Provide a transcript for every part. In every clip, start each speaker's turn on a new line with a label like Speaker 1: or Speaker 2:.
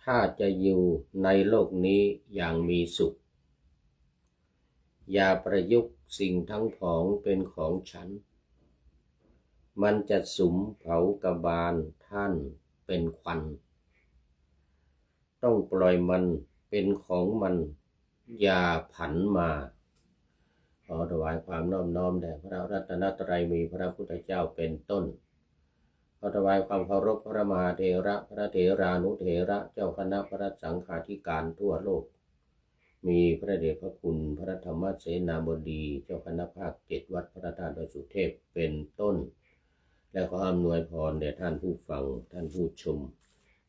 Speaker 1: ถ้าจะอยู่ในโลกนี้อย่างมีสุขอย่าประยุกต์สิ่งทั้งผองเป็นของฉันมันจะสุมเผากบาลท่านเป็นควันต้องปล่อยมันเป็นของมันอย่าผันมาขอถวายความนอบน้อมแด่พระรัตนตรัยมีพระพุทธเจ้าเป็นต้นขอถวายความเคารพพระมหาเถระพระเถรานุเถระเจ้าคณะพระสังฆาธิการทั่วโลกมีพระเดชพระคุณพระธรรมเสนาบดีเจ้าคณะภาค7วัดพระธาตุดอยสุเทพเป็นต้นและขออำนวยพรแด่ท่านผู้ฟังท่านผู้ชม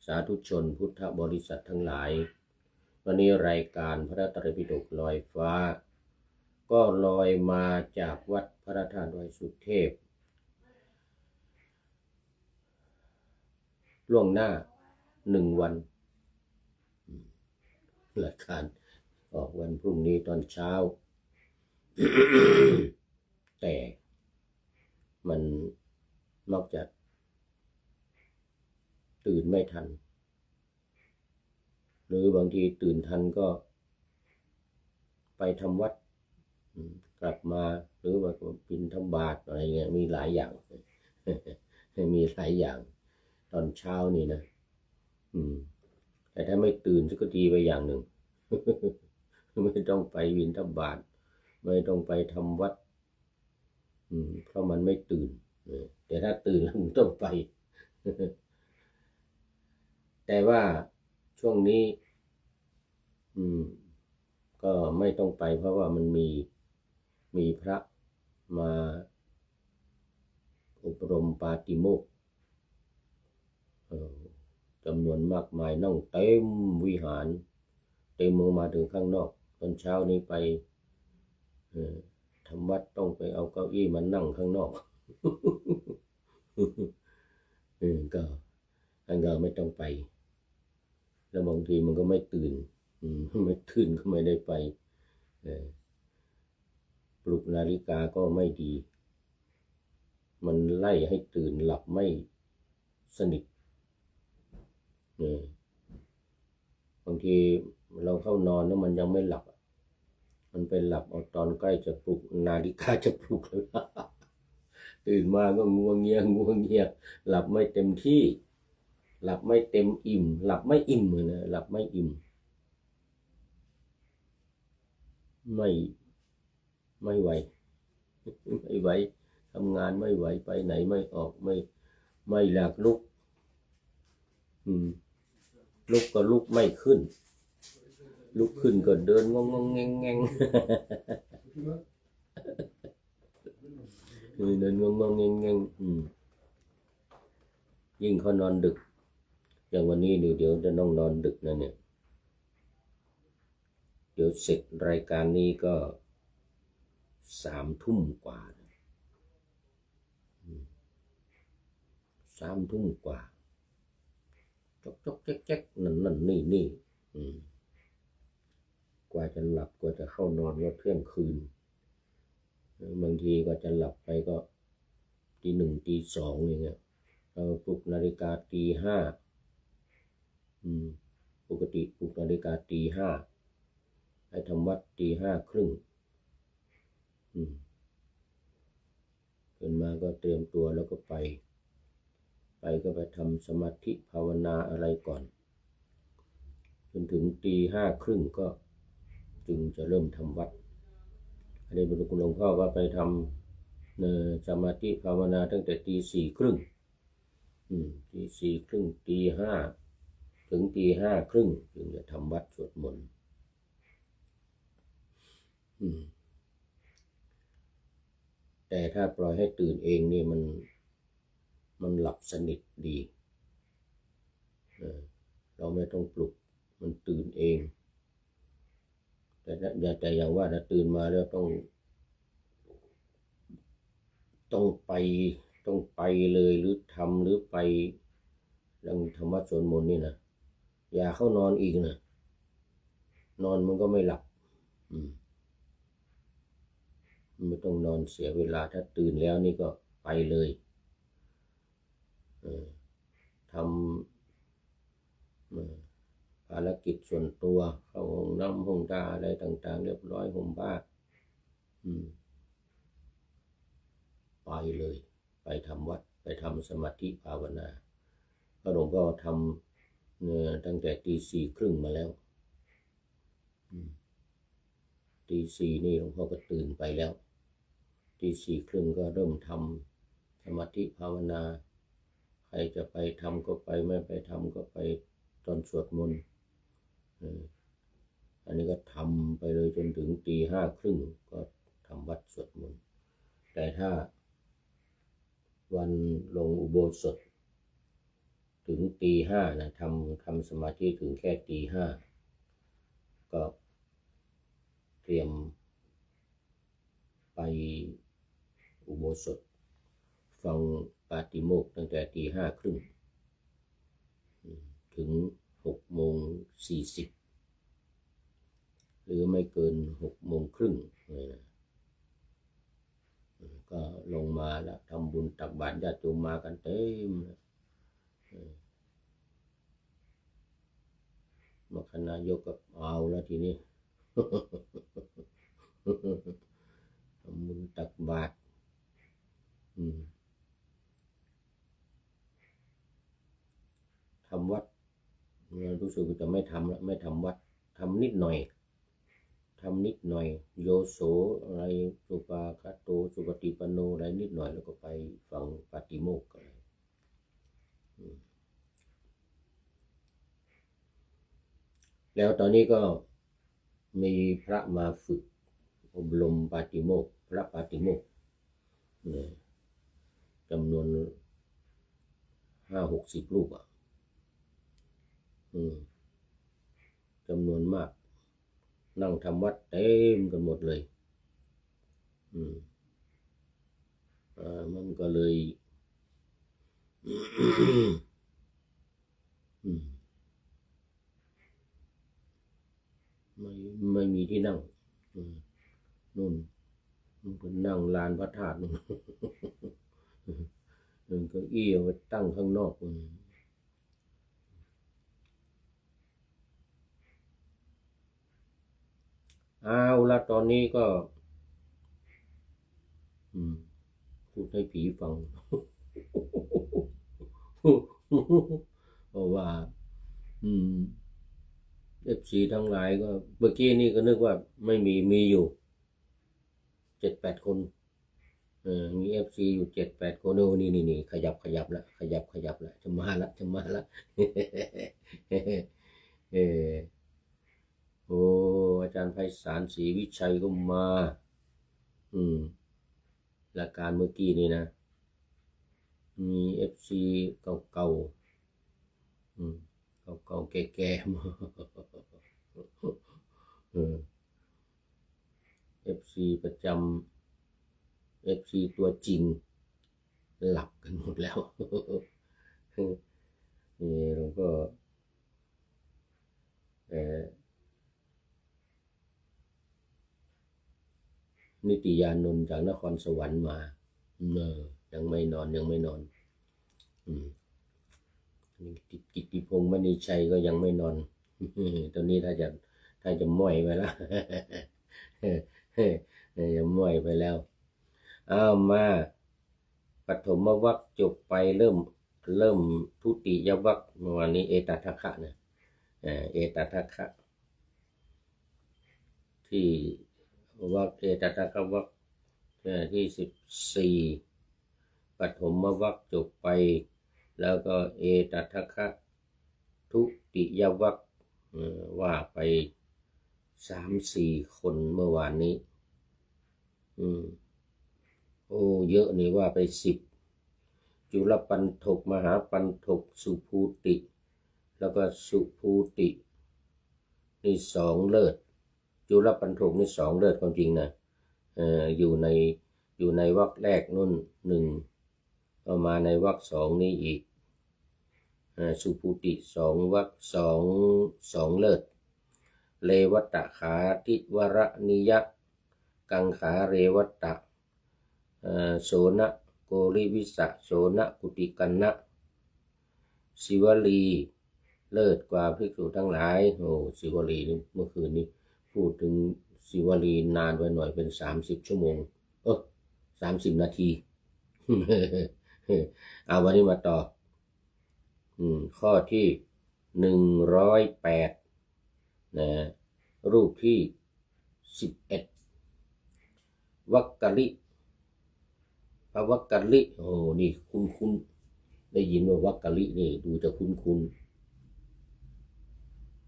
Speaker 1: สาธุชนพุทธบริษัททั้งหลายวันนี้รายการพระไตรปิฎกลอยฟ้าก็ลอยมาจากวัดพระธาตุดอยสุเทพล่วงหน้า1 วันรายการออกวันพรุ่งนี้ตอนเช้า แต่มันนอกจากตื่นไม่ทันหรือบางทีตื่นทันก็ไปทำวัดกลับมาหรือว่าบิณฑบาตอะไรเงี้ยมีหลายอย่าง มีหลายอย่างตอนเช้านี่นะแต่ถ้าไม่ตื่นก็ดีไปอย่างหนึ่ง ไม่ต้องไปบิณฑบาตไม่ต้องไปทำวัดเพราะมันไม่ตื่นแต่ถ้าตื่นแล้วมันต้องไป แต่ว่าช่วงนี้ก็ไม่ต้องไปเพราะว่ามันมีพระมาอบรมปาติโมกข์จำนวนมากมายนั่งเต็มวิหารเต็มมาถึงข้างนอกตอนเช้านี้ไปทำวัดต้องไปเอาเก้าอี้มานั่งข้างนอก ก็ท่านก็ไม่ต้องไปแล้วบางทีมันก็ไม่ตื่นไม่ตื่นก็ไม่ได้ไปปลุกนาฬิกาก็ไม่ดีมันไล่ให้ตื่นหลับไม่สนิทบางทีเราเข้านอนแล้วมันยังไม่หลับมันไปหลับเอาตอนใกล้จะปลุกนาฬิกาจะปลุกแล้ว ตื่นมาก็งัวเงียหลับไม่เต็มที่หลับไม่เต็มอิ่มหลับไม่อิ่มเลยนะหลับไม่อิ่มไม่ไหวไม่ไหวทำงานไม่ไหวไปไหนไม่ออกไม่อยากลุกลุกก็ลุกไม่ขึ้นลุกขึ้นก็เดินงงแงงเดินงงแงงยิ่งเขานอนดึกอย่างวันนี้เดี๋ยวจะต้องนอนดึกนะเนี่ยเดี๋ยวเสร็จรายการนี้ก็3 ทุ่มกว่า3 ทุ่มกว่าจกแจ๊กนั่นนี่กว่าจะหลับกว่าจะเข้านอนก็เที่ยงคืนบางทีก็จะหลับไปก็ตี 1 ตี 2อย่างเงี้ยเราปลุกนาฬิกาตี 5ปกติปลุกนาฬิกาตี 5ให้ทำวัดตี 5 ครึ่งขึ้นมาก็เตรียมตัวแล้วก็ไปก็ไปทำสมาธิภาวนาอะไรก่อนจนถึงตี 5 ครึ่งก็จึงจะเริ่มทำวัดอันนี้หลวงพ่อก็ไปทำสมาธิภาวนาตั้งแต่ตี 4 ครึ่งตี 4 ครึ่งตี 5ถึงตี 5 ครึ่งจึงจะทำวัดสวดมนต์แต่ถ้าปล่อยให้ตื่นเองนี่มันหลับสนิทดีเราไม่ต้องปลุกมันตื่นเองแต่อย่างว่าถ้าตื่นมาแล้วต้องไปเลยหรือทำหรือไปเรื่องธรรมะสวดมนต์นี่นะอย่าเข้านอนอีกนะนอนมันก็ไม่หลับไม่ต้องนอนเสียเวลาถ้าตื่นแล้วนี่ก็ไปเลยท ภารกิจส่วนตัวเข้าห้องน้ำห้องตาอะไรต่างๆเรียบร้อยห่มผ้าไปเลยไปทำวัดไปทำสมาธิภาวนาพระหลวงพ่อทำตั้งแต่ตี 4:30มาแล้วตี 4นี่หลวงพ่อก็ตื่นไปแล้วตี 4:30ก็เริ่มทำสมาธิภาวนาใครจะไปทำก็ไปไม่ไปทำก็ไปตอนสวดมนต์อันนี้ก็ทำไปเลยจนถึงตี 5:30ก็ทำวัดสวดมนต์แต่ถ้าวันลงอุโบสถถึงตี 5นะทำสมาธิถึงแค่ตี 5ก็เตรียมไปอุโบสถฟังปาติโมกข์ตั้งแต่ตี 5:30ถึง6:40หรือไม่เกิน6:30เลยนะก็ลงมาแล้วทำบุญตักบาตรญาติโยมมากันเต็มมคณายกก็เอาแล้วทีนี้ ทำบุญตักบาตรทำวัดรู้สึกว่าจะไม่ทำแล้วไม่ทำวัดทำนิดหน่อยโยโสอะไรสุปาคโตสุปฏิปันโนอะไรนิดหน่อยแล้วก็ไปฟังปาติโมกข์กันแล้วตอนนี้ก็มีพระมาฝึกอบรมปาติโมกข์พระปาติโมกข์จำนวน50-60 รูปจำนวนมากนั่งทำวัดเต็มกันหมดเลยมันก็เลยไม่มีที่นั่งนู่นก็นั่งลานพระธาตุนู่นเก้าอี้เอาไว้ตั้งข้างนอกเอาละตอนนี้ก็พูดให้ผีฟัง เพราะว่าFC ทั้งหลายก็เมื่อกี้นี่ก็นึกว่าไม่มีอยู่ 7-8 คนมี FC อยู่ 7-8 คนนี่ขยับละขยับละจะมาละ โอ้อาจารย์ไพศาลศรีวิชัยก็มารายการเมื่อกี้นี่นะมี FC เก่าแก่ๆมา FC ประจำ FC ตัวจริงหลับกันหมดแล้วนี่เราก็นิติยานนท์จากนครสวรรค์มายังไม่นอนกิตติพงษ์มณีชัยก็ยังไม่นอนตอนนี้ถ้าจะม้อยไปแล้วจะม้อยไปแล้วมาปฐมวรรคจบไปเริ่มทุติยวรรคเมื่อวานนี้เอตทัคคะนะเอตทัคคะที่วรรคเอตทัคคะวรรคที่14ปฐมวรรคจบไปแล้วก็เอตทัคคะทุติยวรรคว่าไป3-4 คนเมื่อวานนี้โอ้เยอะนี่ว่าไป10จุลปันถกมหาปันถกสุภูติแล้วก็สุภูตินี่2เลิศจุลปันถกนี่2เลิศความจริงนะอยู่ในวรรคแรกนู่น1ก็มาในวรรค2นี่อีกสุภูติ2วรรค2เลิศเลวัตตขาทิวรนิยะกังขาเรวัตตะโสนะโกริวิสะโสนะกุติกันนะศิวลี เลิศกว่าภิกษุทั้งหลายโอ้ศิวลีนี่เมื่อคืนนี้พูดถึงศิวลีนานไปหน่อยเป็น30 ชั่วโมง30 นาที เอาวันนี้มาต่อข้อที่108นะรูปที่11วักกะลิพระวักกะลิโอ้นี่คุ้นได้ยินว่าวักกะลินี่ดูจะคุ้น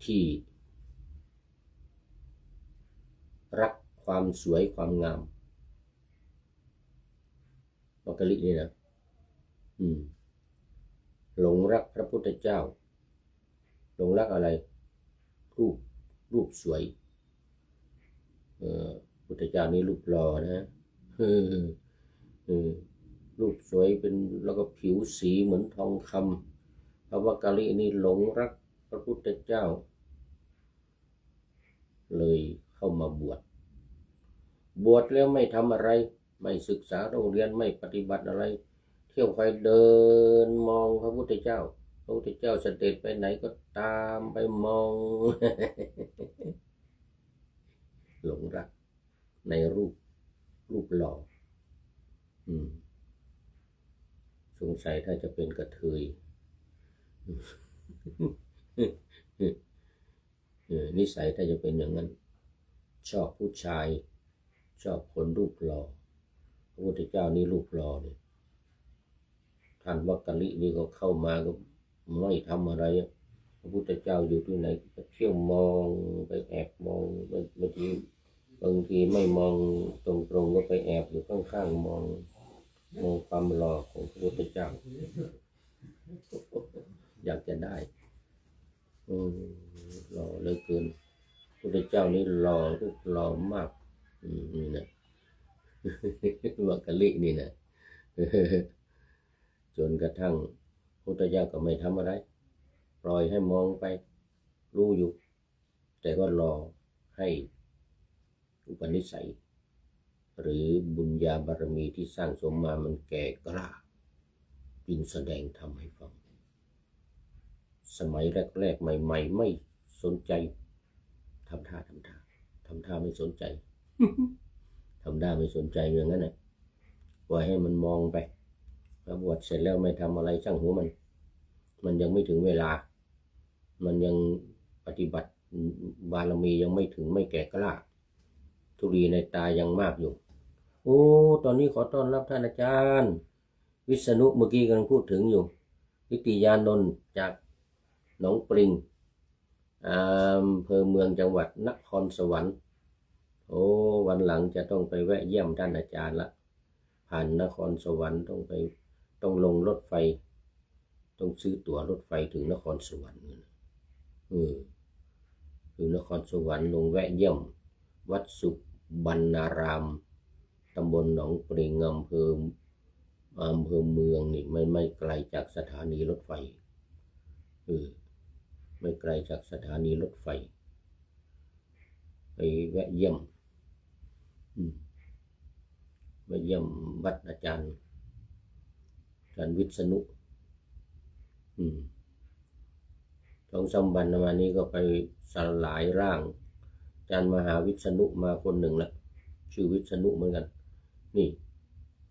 Speaker 1: ที่รักความสวยความงามวักกะลินี่นะหลงรักพระพุทธเจ้าหลงรักอะไรรูปสวยพุทธเจ้านี่รูปหล่อนะรูปสวยเป็นแล้วก็ผิวสีเหมือนทองคำพระวักกะลินี่หลงรักพระพุทธเจ้าเลยเข้ามาบวชแล้วไม่ทำอะไรไม่ศึกษาโรงเรียนไม่ปฏิบัติอะไรเที่ยวไปเดินมองพระพุทธเจ้าพระพุทธเจ้าเสด็จไปไหนก็ตามไปมอง หลงรักในรูปหล่อสงสัยถ้าจะเป็นกระเทยนิสัยถ้าจะเป็นอย่างนั้นชอบผู้ชายชอบคนรูปหล่อพระพุทธเจ้านี่รูปหล่อเนี่ยท่านวักกะลินี่ก็เข้ามาก็ไม่ทำอะไรพระพุทธเจ้าอยู่ที่ไหนก็เที่ยวมองไปแอบมองบางทีไม่มองตรงๆก็ไปแอบอยู่ข้างๆมองความหล่อของพระพุทธเจ้าอยากจะได้หล่อเหลือเกินพระพุทธเจ้านี่หล่อรูปหล่อมากนี่นะวักกะลินี่นะจนกระทั่งพระพุทธเจ้าก็ไม่ทำอะไรปล่อยให้มองไปรู้อยู่แต่ก็รอให้อุปนิสัยหรือบุญญาบารมีที่สร้างสมมามันแก่กล้าจึงแสดงธรรมให้ฟังสมัยแรกๆใหม่ๆไม่สนใจทำท่าไม่สนใจ ทำท่าไม่สนใจอย่างนั้นน่ะปล่อยให้มันมองไปพอบวชเสร็จแล้วไม่ทำอะไรช่างหัวมันยังไม่ถึงเวลามันยังปฏิบัติบารมียังไม่ถึงไม่แก่กล้าธุลีในตายังมากอยู่โอ้ตอนนี้ขอต้อนรับท่านอาจารย์วิษณุเมื่อกี้กำลังพูดถึงอยู่นิติยานนท์จากหนองปริงอำเภอเมืองจังหวัดนครสวรรค์โอ้วันหลังจะต้องไปแวะเยี่ยมท่านอาจารย์ละผ่านนครสวรรค์ต้องลงรถไฟต้องซื้อตั๋วรถไฟถึงนครสวรรค์ถึงนครสวรรค์ลงแวะเยี่ยมวัดสุบรรณารามตำบลหนองปริงอำเภอเมืองนี่ไม่ไกลจากสถานีรถไฟไม่ไกลจากสถานีรถไฟไปแวะเยี่ยมวัดอาจารย์วิษณุ2-3 วันมานี้ก็ไปสลายร่างอาจารย์มหาวิษณุมาคนหนึ่งละชื่อวิษณุเหมือนกันนี่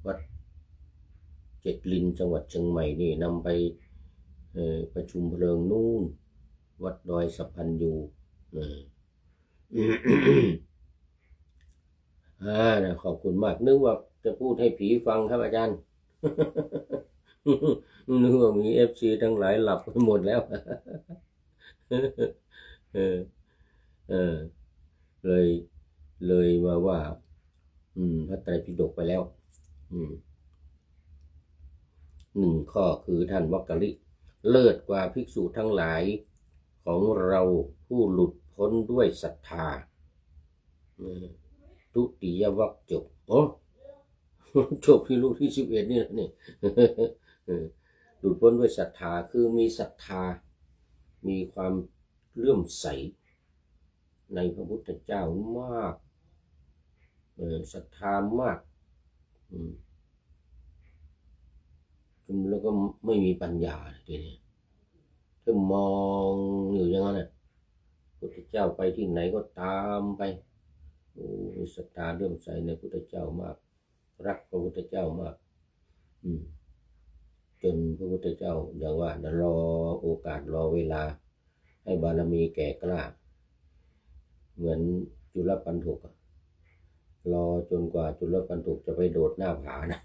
Speaker 1: วัดเจ็ดลินจังหวัดเชียงใหม่นี่นำไปประชุมเพลิงนู่นวัดดอยสะพันยูขอบคุณมากนึกว่าจะพูดให้ผีฟังครับอาจารย์ นึกว่ามีFCทั้งหลายหลับไปหมดแล้วเลยมาว่าพระไตรปิฎกไปแล้ว1 ข้อคือท่านวักกะลิเลิศกว่าภิกษุทั้งหลายของเราผู้หลุดพ้นด้วยศรัทธาทุติยวรรคจบจบที่ลูกที่11นี่แหละนี่ หลุดพ้นด้วยศรัทธาคือมีศรัทธามีความเลื่อมใสในพระพุทธเจ้ามากศรัทธามากแล้วก็ไม่มีปัญญาทีนี้ คือมองอยู่อย่างนั้นน่ะพุทธเจ้าไปที่ไหนก็ตามไปมีศรัทธาเลื่อมใสในพุทธเจ้ามากรักพระพุทธเจ้ามากจนพระพุทธเจ้าอย่างว่ารอโอกาสรอเวลาให้บารมีแก่กล้าเหมือนจุลปันถกรอจนกว่าจุลปันถกจะไปโดดหน้าผานะ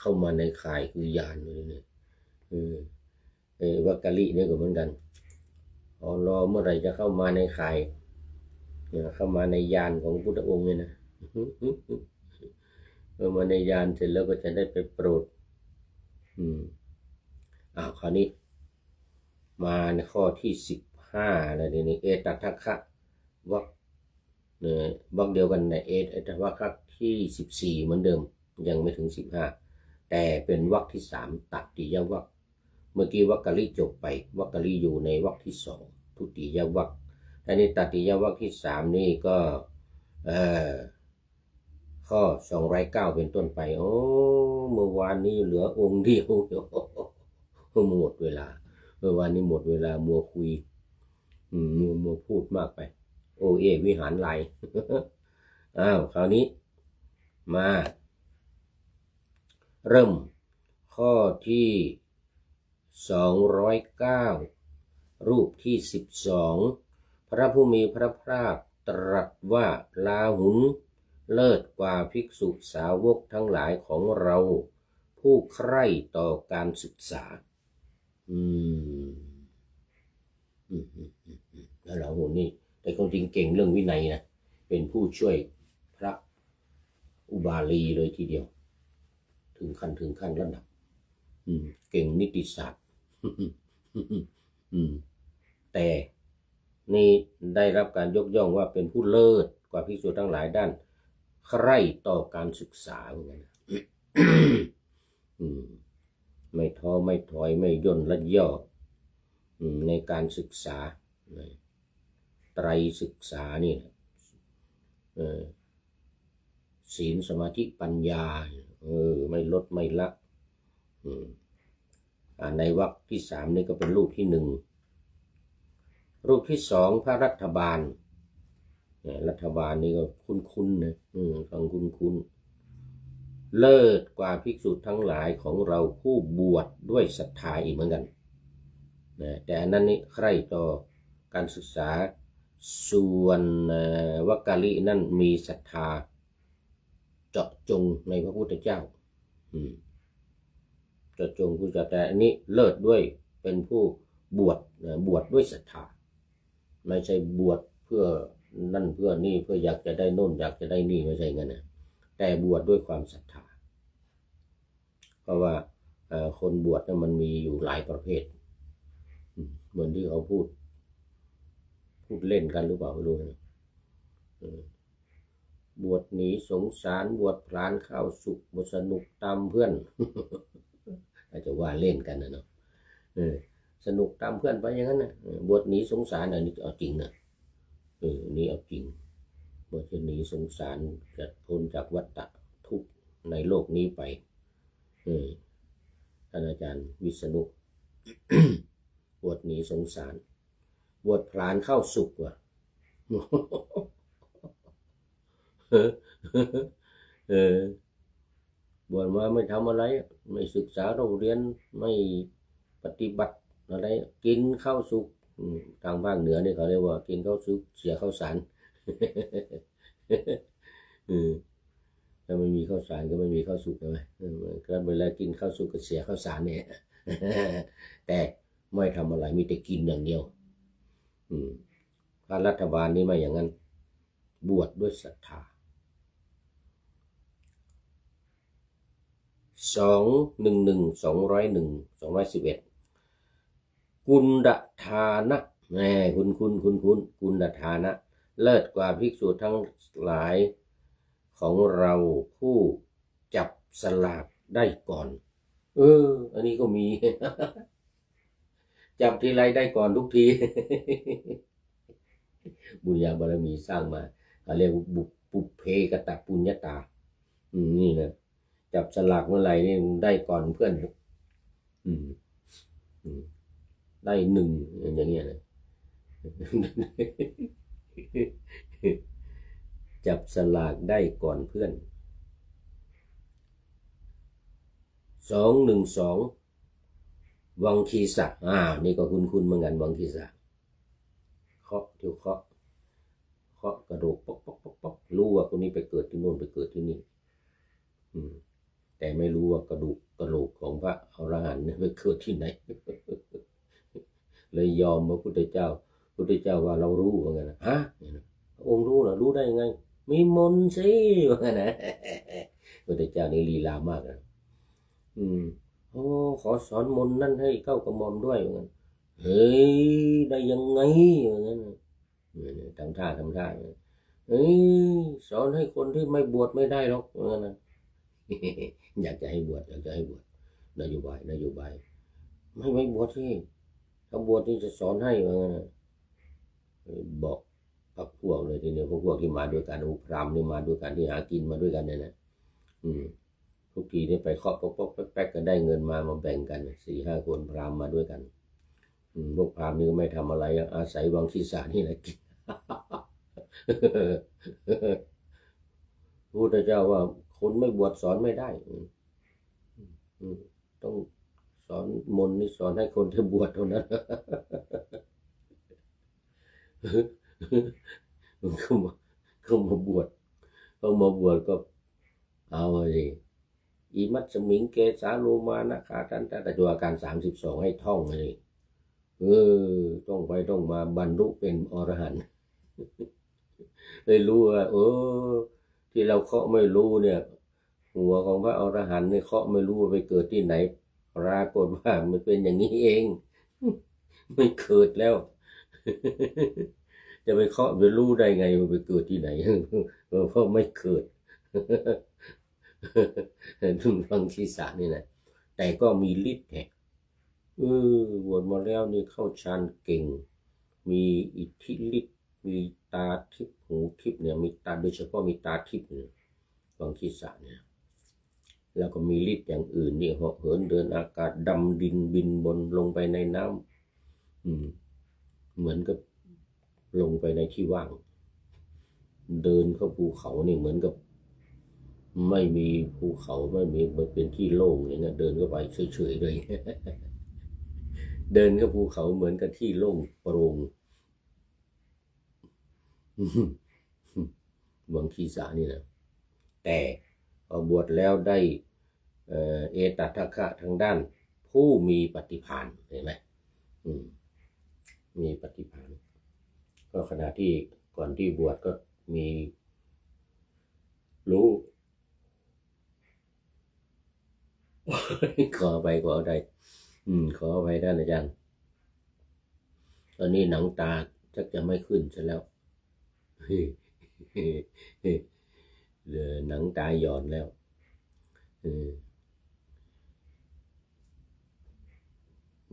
Speaker 1: เข้ามาในข่ายคือยานเลยเนี่ยวักกะลิเนี่ยก็เหมือนกันรอเมื่อไหร่จะเข้ามาในข่ายเข้ามาในยานของพุทธองค์เนี่ยนะเมื่อมาในยานเสร็จแล้วก็จะได้ไปโปรดคราวนี้มาในข้อที่15อะไรนี่เอตทัคคะวรรควรรคเดียวกันในเอตวรรคที่14เหมือนเดิมยังไม่ถึง15แต่เป็นวรรคที่3ตัดติยวรรคเมื่อกี้วรรคกะลิจบไปวรรคกะลิอยู่ในวรรคที่2ทุติยวรรคแต่ในตัดติยวรรคที่3นี่ก็ข้อ209เป็นต้นไปเมื่อวานนี้เหลือองค์เดียวหมดเวลาเมื่อวานนี้หมดเวลามัวคุยมัวพูดมากไปวิหารไหลคราวนี้มาเริ่มข้อที่209รูปที่12พระผู้มีพระภาคตรัสว่าลาหุนเลิศกว่าภิกษุสาวกทั้งหลายของเราผู้ใคร่ต่อการศึกษาแล้วลาหุนนี่แต่คนจริงเก่งเรื่องวินัยนะเป็นผู้ช่วยพระอุบาลีเลยทีเดียวถึงขั้นระดับเก่งนิติศาสตร์แต่นี่ได้รับการยกย่องว่าเป็นผู้เลิศกว่าภิกษุทั้งหลายด้านใคร่ต่อการศึกษาเหมือนกันไม่ท้อไม่ถอยไม่ย่นและย่อในการศึกษาไตรศึกษานี่ศีลสมาธิปัญญาไม่ลดไม่ละในวรรคที่3นี่ก็เป็นรูปที่1รูปที่2พระรัฐบาลรัฐบาลนี่ก็คุ้นๆนะฟังคุ้นๆเลิศกว่าภิกษุทั้งหลายของเราผู้บวชด้วยศรัทธาอีกเหมือนกันแต่อันนั้นนี่ใคร่ต่อการศึกษาส่วนวักกะลินั่นมีศรัทธาเจาะจงในพระพุทธเจ้าเจาะจงผู้จะแต่อันนี้เลิศด้วยเป็นผู้บวชด้วยศรัทธาไม่ใช่บวชเพื่อนั่นเพื่อนี่เพื่ออยากจะได้โน่นอยากจะได้นี่ไม่ใช่งั้นนะแต่บวชด้วยความศรัทธาเพราะว่าคนบวชมันมีอยู่หลายประเภทเหมือนที่เขาพูดเล่นกันหรือเปล่าไม่รู้นะบวชหนีสงสารบวชพลานข้าวสุกบวชสนุกตามเพื่อนอาจจะว่าเล่นกันนะเนาะสนุกตามเพื่อนไปอย่างนั้นนะบวชหนีสงสารอันนี้เอาจริงนะนี่เอาจริงบวชหนีสงสารจะพ้นจากวัฏทุกข์ในโลกนี้ไปท่านอาจารย์วิษณุ บวชหนีสงสารบวชพลานเข้าสุขว่ะบวชมาไม่ทำอะไรไม่ศึกษาเราเรียนไม่ปฏิบัติอะไรกินข้าวสุกทางภาคเหนือนี่เขาเรียกว่ากินข้าวสุกเสียข้าวสารถ้าไม่มีข้าวสารก็ไม่มีข้าวสุกใช่ไหมก็เวลากินข้าวสุกก็เสียข้าวสารเนี่ยแต่ไม่ทำอะไรมีแต่กินอย่างเดียวถ้ารัฐบาลนี่ไม่อย่างนั้นบวชด้วยศรัทธา211กุณฑทานะคุณกุณฑทานะเลิศกว่าภิกษุทั้งหลายของเราผู้จับสลากได้ก่อนอันนี้ก็มี จับทีไรได้ก่อนทุกที บุญญาบารมีสร้างมาเขาเรียกปุเพกตปุญญาตานี่นะจับสลากเมื่อไหร่นี่ได้ก่อนเพื่อน อืมอืมได้หนึ่งอย่างเงี้ยนะจับสลากได้ก่อนเพื่อน212วังคีสะนี่ก็คุ้นเหมือนกันวังคีสะเคาะที่เคาะกระโดดป๊อกป๊อกป๊อกป๊อกรู้ว่าคนนี้ไปเกิดที่โน่นไปเกิดที่นี่แต่ไม่รู้ว่ากระดูกกระโหลกของพระอรหันต์ไปเกิดที่ไหนเลยยอมพระพุทธเจ้าว่าเรารู้ว่าไงนะฮะพระองค์รู้เหรอรู้ได้ยังไงมีมนต์สิว่าไงนะพระพุทธเจ้านี่ลีลามากนะโอ้ขอสอนมนต์นั่นให้เข้ากระหม่อมด้วยว่างั้นเฮ้ยได้ยังไงว่างั้นทำท่าเฮ้ยสอนให้คนที่ไม่บวชไม่ได้หรอกว่างั้นนะอยากจะให้บวชนโยบายไม่บวชสิถ้าบวชนี่จะสอนให้ว่างั้นนะบอกกับพวกเลยทีเดียวพวกที่มาด้วยกันพรามนี่มาด้วยกันที่หากินมาด้วยกันเนี่ยนะทุกทีนี่ไปเคาะป๊อกแป๊กก็ได้เงินมาแบ่งกัน4-5 คนพรามมาด้วยกันพวกพรามนี่ก็ไม่ทำอะไรอาศัยวังคีสานี่แหละกินพระพุทธเจ้าว่าคนไม่บวชสอนไม่ได้ต้องสอนมนต์นี่สอนให้คนที่บวชเท่านั้นเขามาบวชก็เอาสิอิมัตสมิงเกสาโลมานะคาทันแต่ตัวอาการ32ให้ท่องเลยต้องไปต้องมาบรรลุเป็นอรหันต์เลยรู้ว่าที่เราเคาะไม่รู้เนี่ยหัวของพระอรหันต์เนี่ยเคาะไม่รู้ว่าไปเกิดที่ไหนปรากฏว่ามันเป็นอย่างนี้เองไม่เกิดแล้วจะไปเคาะไปรู้ได้ไงว่าไปเกิดที่ไหนเพราะไม่เกิดทุ่งฟังศีรษะนี่นะแต่ก็มีฤทธิ์แท้บวชมาแล้วนี่เข้าฌานเก่งมีอิทธิฤทธิ์มีตาทิพย์หูทิพย์เนี่ยมีตาโดยเฉพาะมีตาทิพย์เนี่ยฟังศีรษะเนี่ยแล้วก็มีฤทธิ์อย่างอื่นนี่เหาะเหินเดินอากาศดำดินบินบนลงไปในน้ำเหมือนกับลงไปในที่ว่างเดินเข้าภูเขานี่เหมือนกับไม่มีภูเขาไม่มีมันเป็นที่โล่งอย่างเงี้ยเดินเข้าไปเฉยๆเลยเดินเข้าภูเขาเหมือนกับที่โล่งโปร่งวังคีสานี่นะแต่พอบวชแล้วได้เอตัทคะทางด้านผู้มีปฏิภาณเห็นไหมมีปฏิภาณก็ขณะที่ก่อนที่บวชก็มีรู้ขอไปขอไปท่านอาจารย์ตอนนี้หนังตาชักจะไม่ขึ้นซะแล้วเหลือหนังตาหย่อนแล้ว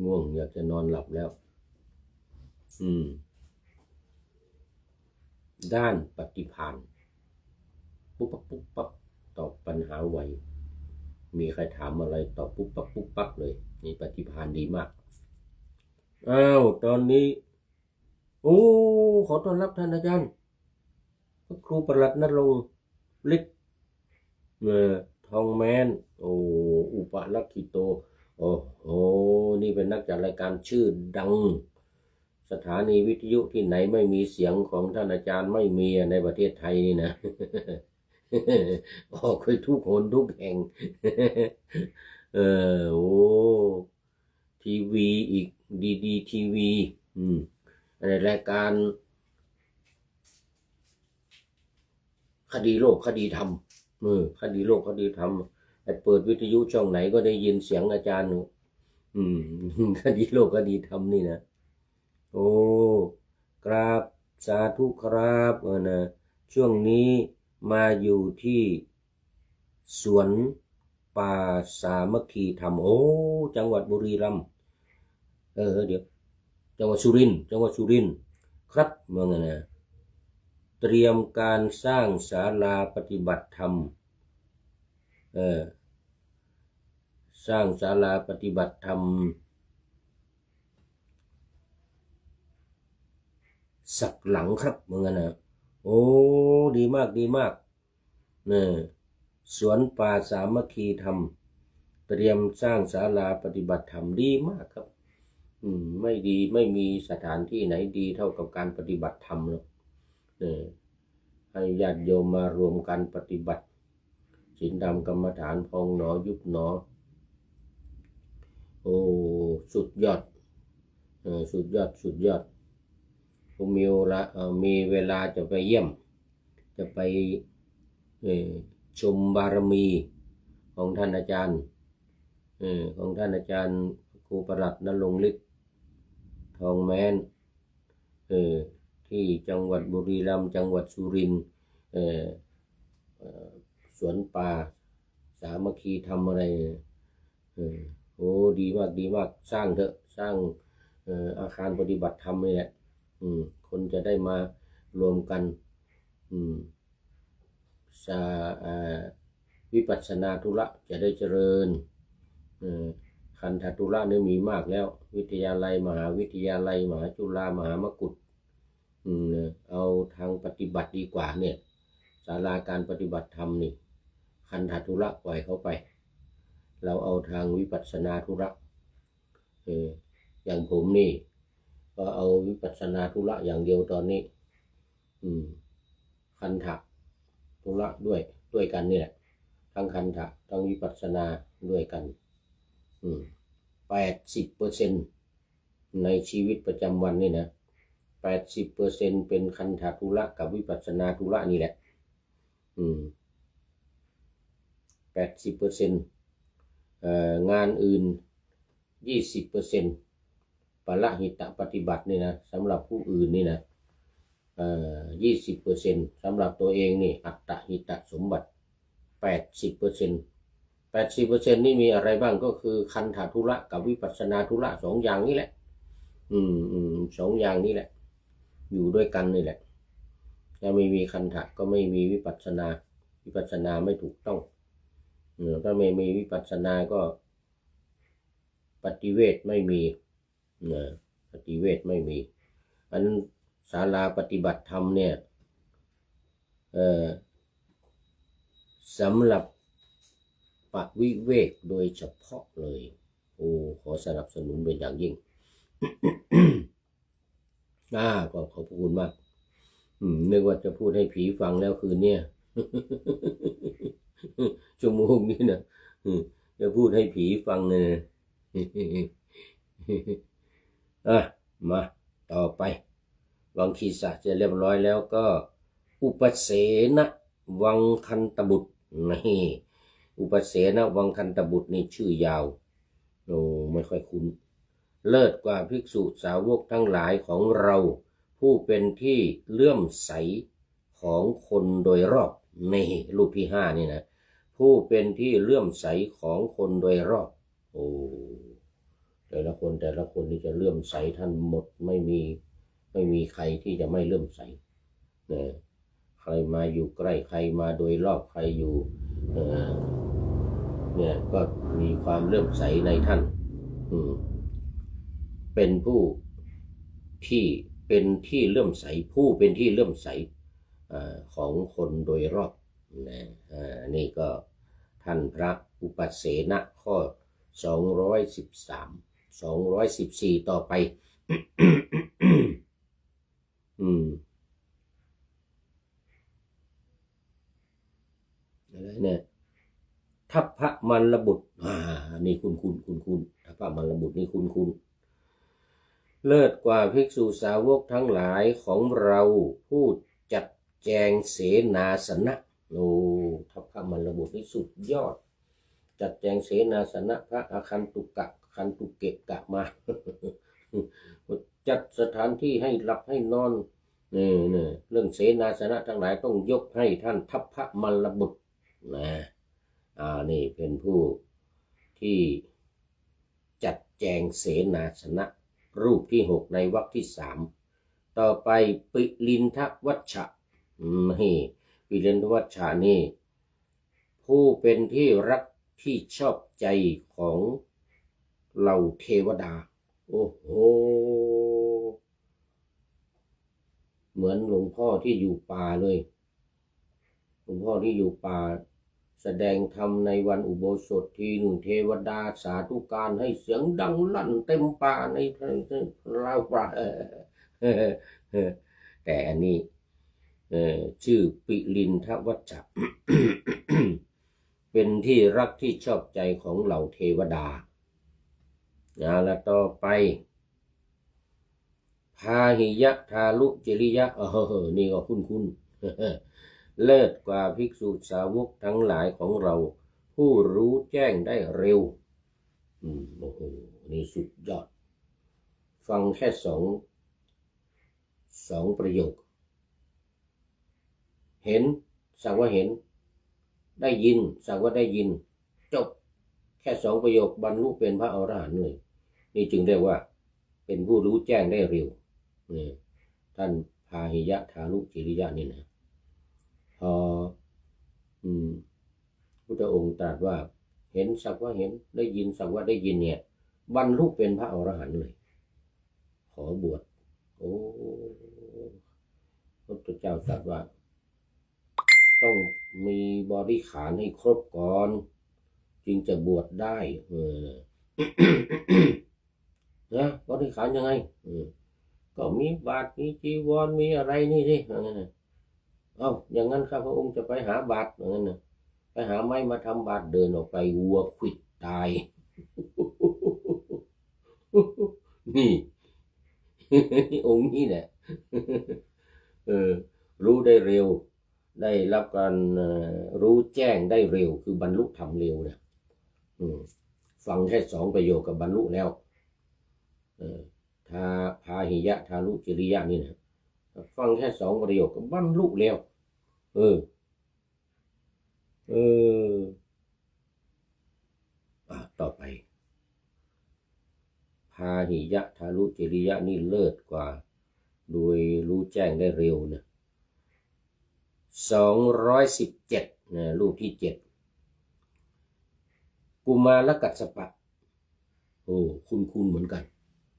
Speaker 1: ง่วงอยากจะนอนหลับแล้วด้านปฏิภาณปุ๊บปั๊บตอบปัญหาไวมีใครถามอะไรตอบปุ๊บปั๊บเลยนี่ปฏิภาณดีมากตอนนี้ขอต้อนรับท่านอาจารย์พระครูประหลัดณรงค์ฤทธิ์ทองแมนอุปลักขิโตนี่เป็นนักจัดรายการชื่อดังสถานีวิทยุที่ไหนไม่มีเสียงของท่านอาจารย์ไม่มีในประเทศไทยนี่นะออกไปทุกคนทุกแห่งทีวีอีกดีทีวีในรายการคดีโลกคดีธรรมคดีโลกคดีธรรมเปิดวิทยุช่องไหนก็ได้ยินเสียงอาจารย์คดีโลกคดีธรรมนี่นะกราบสาธุครับนะช่วงนี้มาอยู่ที่สวนป่าสามัคคีธรรมจังหวัดบุรีรัมย์เดี๋ยวจังหวัดสุรินทร์ครับเมืองนะเตรียมการสร้างศาลาปฏิบัติธรรม สร้างศาลาปฏิบัติธรรมสักหลังครับเหมือนกันนะโอ้ดีมากดีมากเนี่ยสวนป่าสามัคคีธรรมเตรียมสร้างศาลาปฏิบัติธรรมดีมากครับไม่ดีไม่มีสถานที่ไหนดีเท่ากับการปฏิบัติธรรมหรอกเนี่ยให้ญาติโยมมารวมกันปฏิบัติศีลธรรมกรรมฐานพองหนอยุบหนอโอ้สุดยอดสุดยอดสุดยอดผมมีเวลาจะไปเยี่ยมจะไปชมบารมีของท่านอาจารย์ของท่านอาจารย์ครูประหลัดณรงค์ฤทธิ์ทองแม้นที่จังหวัดบุรีรัมย์จังหวัดสุรินทร์สวนป่าสามัคคีทำอะไรโอ้ดีมากดีมากสร้างเถอะสร้างอาคารปฏิบัติธรรมนี่แหละคนจะได้มารวมกันวิปัสสนาธุระจะได้เจริญคันธธุระเนี่ยมีมากแล้ววิทยาลัยมหาวิทยาลัยมหาจุฬามหามกุฏเอาทางปฏิบัติดีกว่าเนี่ยศาลาการปฏิบัติธรรมนี่คันธธุระปล่อยเขาไปเราเอาทางวิปัสสนาธุระอย่างผมนี่ก็เอาวิปัสสนาธุระอย่างเดียวตอนนี้คันธธุระด้วยกันนี่แหละทั้งคันธทั้งวิปัสสนาด้วยกัน80%ในชีวิตประจำวันนี่นะ80%เป็นคันธธุระกับวิปัสสนาธุระนี่แหละ80%งานอื่น20%ปละหิตปฏิบัตินี่นะสำหรับผู้อื่นนี่นะ20%สำหรับตัวเองนี่อัตตหิตสมบัติ80%นี่มีอะไรบ้างก็คือคันธธุระกับวิปัสสนาธุระ2อย่างนี้แหละ2อย่างนี้แหละอยู่ด้วยกันนี่แหละถ้าไม่มีคันธะก็ไม่มีวิปัสสนาไม่ถูกต้องถ้าไม่มีวิปัสสนาก็ปฏิเวทไม่มีปฏิเวทไม่มีอันศาลาปฏิบัติธรรมเนี่ยสำหรับปวิเวกโดยเฉพาะเลยขอสนับสนุนเป็นอย่างยิ่ง ก็ขอบคุณมากนึกว่าจะพูดให้ผีฟังแล้วคืนเนี่ย ชั่วโมงนี้นะจะพูดให้ผีฟังเนี่ย มาต่อไปวังคีสะจะเรียบร้อยแล้วก็อุปเสนวังคันตบุตรนี่อุปเสนวังคันตบุตรนี่ชื่อยาวไม่ค่อยคุ้นเลิศกว่าภิกษุสาวกทั้งหลายของเราผู้เป็นที่เลื่อมใสของคนโดยรอบนี่รูปที่5นี่นะผู้เป็นที่เลื่อมใสของคนโดยรอบแต่ละคนนี่จะเลื่อมใสท่านหมดไม่มีใครที่จะไม่เลื่อมใสใครมาอยู่ใกล้ใครมาโดยรอบใครอยู่เนี่ยก็มีความเลื่อมใสในท่านเป็นผู้ที่เป็นที่เลื่อมใสผู้เป็นที่เลื่อมใสของคนโดยรอบนี่ก็ท่านพระอุปเสนข้อ214ต่อไป อะไรเนี่ยทัพพระมัลลบุตรนี่คุณทัพพระมัลลบุตรนี่คุณเลิศกว่าภิกษุสาวกทั้งหลายของเราผู้จัดแจงเสนาสนะทัพพระมัลลบุตรนี่สุดยอดจัดแจงเสนาสนะพระอาคันตุกะคันตุเกะกะมา จัดสถานที่ให้หลับให้นอนเรื่องเสนาสนะทั้งหลายต้องยกให้ท่านทัพพระมัลลบุตรนี่เป็นผู้ที่จัดแจงเสนาสนะรูปที่6ในวรรคที่3ต่อไปปิลินทวัชชะปิลินทวัชชะนี่ผู้เป็นที่รัก ที่ชอบใจของเหล่าเทวดาโอ้โหเหมือนหลวงพ่อที่อยู่ป่าเลยหลวงพ่อที่อยู่ป่าแสดงธรรมในวันอุโบสถทีหนึ่งเทวดาสาธุการให้เสียงดังลั่นเต็มป่าในราวป่าแต่อันนี้ชื่อปิลินทวัชชะ เป็นที่รักที่ชอบใจของเหล่าเทวดาแล้วต่อไปพาหิยะทาลุจริยะนี่ก็คุ้นๆเลิศกว่าภิกษุสาวกทั้งหลายของเราผู้รู้แจ้งได้เร็วโอ้โหนี่สุดยอดฟังแค่สองประโยคเห็นสักว่าเห็นได้ยินสักว่าได้ยินจบแค่2ประโยคบรรลุเป็นพระอรหันต์เลยนี่จึงเรียกว่าเป็นผู้รู้แจ้งได้เร็วนี่ท่านพาหิยะทาลุจิริยะนี่นะพอพุทธองค์ตรัสว่าเห็นสักว่าเห็นได้ยินสักว่าได้ยินเนี่ยบรรลุเป็นพระอรหันต์เลยขอบวชโอ้พระพุทธเจ้าตรัสว่าต้องมีบริขารให้ครบก่อนจึงจะบวชได้นะบริขารยังไงก็มีบาตรมีจีวรมีอะไรนี่สิอย่างนั้นข้าพระองค์จะไปหาบาตรอย่างนั้นนะไปหาไม้มาทำบาตรเดินออกไปวัวขวิดตายนี่องค์นี้แหละรู้ได้เร็วได้รับการรู้แจ้งได้เร็วคือบรรลุธรรมเร็วเนี่ยฟังแค่2ประโยคกับบรรลุแล้วพาหิยะทาลุจริยะนี่นะฟังแค่2ประโยคกับบรรลุแล้วต่อไปพาหิยะทาลุจริยะนี่เลิศกว่าโดยรู้แจ้งได้เร็วนะ217นะรูปที่7กุมารกัสสปะคุ้นเหมือนกัน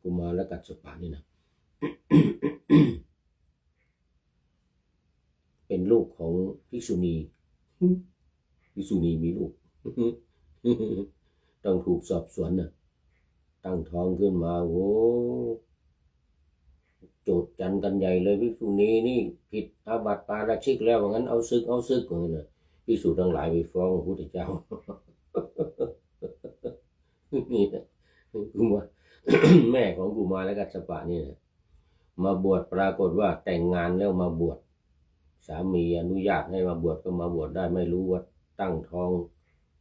Speaker 1: กุมารกัสสปะนี่นะ เป็นลูกของภิกษุณีมีลูก ต้องถูกสอบสวนนะตั้งท้องขึ้นมาโอ้โจทย์จันกันใหญ่เลยภิกษุณีนี่ผิดอาบัติปาราชิกแล้วงั้นเอาซึกอย่างนั้นนะภิกษุทั้งหลายไปฟ้องพระพุทธเจ้า นี่นะกุมาร แม่ของกุมารกัสสปะนี่นะมาบวชปรากฏว่าแต่งงานแล้วมาบวชสามีอนุญาตให้มาบวชก็มาบวชได้ไม่รู้ว่าตั้งท้อง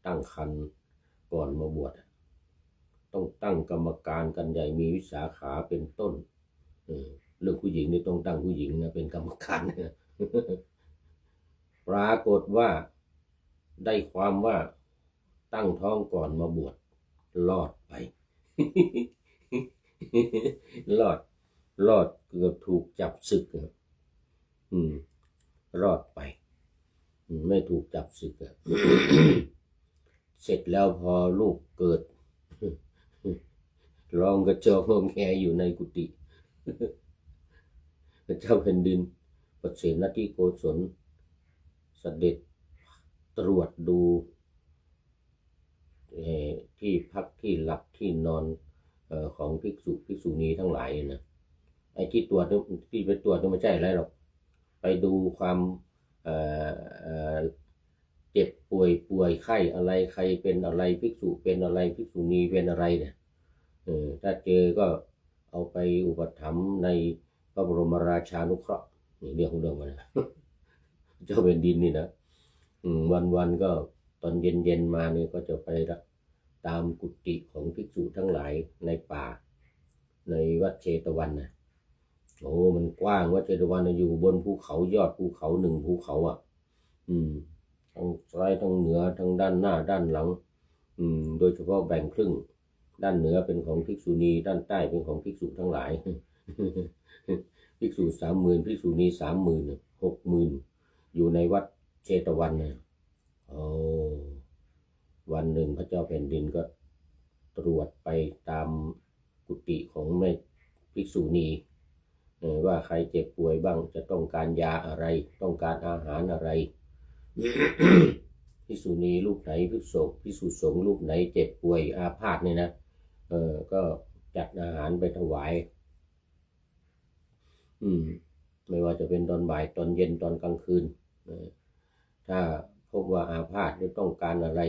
Speaker 1: ตั้งครรภ์ก่อนมาบวชต้องตั้งกรรมการกันใหญ่มีวิสาขาเป็นต้นเรื่องผู้หญิงนี่ต้องตั้งผู้หญิงนะเป็นกรรมการนะปรากฏว่าได้ความว่าตั้งท้องก่อนมาบวชรอดไป รอดเกือบถูกจับศึกรอดไปไม่ถูกจับศึก เสร็จแล้วพอลูกเกิด ร้องกระจอกงอแงอยู่ในกุฏิ พระเจ้าแผ่นดินพระเสนทิโกศลเสด็จตรวจดูที่พักที่หลับที่นอนของภิกษุณีทั้งหลายนะไอ้ที่ตรวจที่ไปตรวจไม่ใช่อะไรหรอกไปดูความเจ็บป่วยไข้อะไรใครเป็นอะไรภิกษุเป็นอะไรภิกษุณีเป็นอะไรเนี่ยถ้าเจอก็เอาไปอุปถัมภ์ในพระบรมราชานุเคราะห์นี่เรื่องของเรื่องมันนะเจ้าเป็นดินนี่นะวันก็ตอนเย็นมาเนี่ยก็จะไปตามกุฏิของภิกษุทั้งหลายในป่าในวัดเชตวันนะมันกว้างวัดเชตวันอยู่บนภูเขายอดภูเขา1ภูเขาทั้งซ้ายทั้งเหนือทั้งด้านหน้าด้านหลังโดยเฉพาะแบ่งครึ่งด้านเหนือเป็นของภิกษุณีด้านใต้เป็นของภิกษุทั้งหลาย ภิกษุ30,000ภิกษุณี30,000 60,000อยู่ในวัดเชตวันนะวัน วันหนึ่งพระเจ้าแผ่นดินก็ตรวจไปตามกุฏิของแม่ภิกษุณีว่าใครเจ็บป่วยบ้างจะต้องการยาอะไรต้องการอาหารอะไร ภิกษุณีลูกไหนภิกษุสงฆ์ลูกไหนเจ็บป่วยอาพาธเนี่ยนะก็จัดอาหารไปถวายไม่ว่าจะเป็นตอนบ่ายตอนเย็นตอนกลางคืนถ้าพบว่าอาพาธหรือต้องการอะไร